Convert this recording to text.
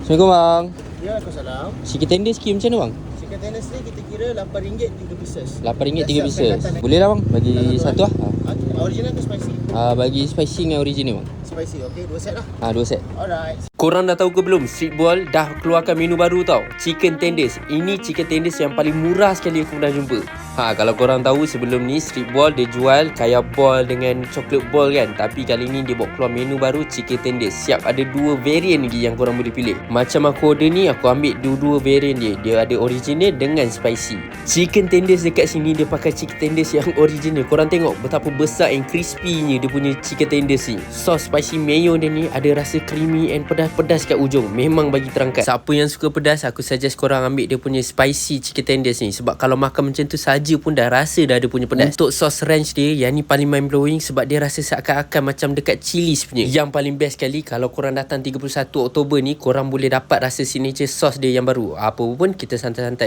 Assalamualaikum bang. Ya, Waalaikumsalam. Chicken tender sikit macam mana bang? Chicken tenders ni kita kira RM8 3 pieces. RM8 3 Dah siap pieces. pengangkatan. Boleh lah bang, bagi satu lah. Okay. Original ke spicy? Bagi spicy dengan original bang. Spicy, okey. 2 set lah. 2 set. Alright. Korang dah tahu ke belum, Streetball dah keluarkan menu baru tau, Chicken Tenders. Ini chicken tenders yang paling murah sekali aku pernah jumpa. Kalau korang tahu sebelum ni Streetball dia jual kaya ball dengan chocolate ball kan. Tapi kali ni dia bawa keluar menu baru Chicken Tenders. Siap ada 2 variant lagi yang korang boleh pilih. Macam aku order ni, aku ambil dua variant dia. Dia ada original dengan spicy. Chicken Tenders dekat sini dia pakai chicken tenders yang original. Korang tengok betapa besar and crispy-nya dia punya chicken tenders ni. Sos spicy mayo dia ni ada rasa creamy and pedas-pedas kat ujung. Memang bagi terangkat. Siapa yang suka pedas, aku suggest korang ambil dia punya spicy chicken tenders ni. Sebab kalau makan macam tu saja pun dah rasa dah ada punya pedas. Untuk sos ranch dia, yang ni paling mind blowing sebab dia rasa seakan-akan macam dekat chilies punya. Yang paling best sekali, kalau korang datang 31 Oktober ni, korang boleh dapat rasa signature sos dia yang baru. Apa pun kita santai-santai.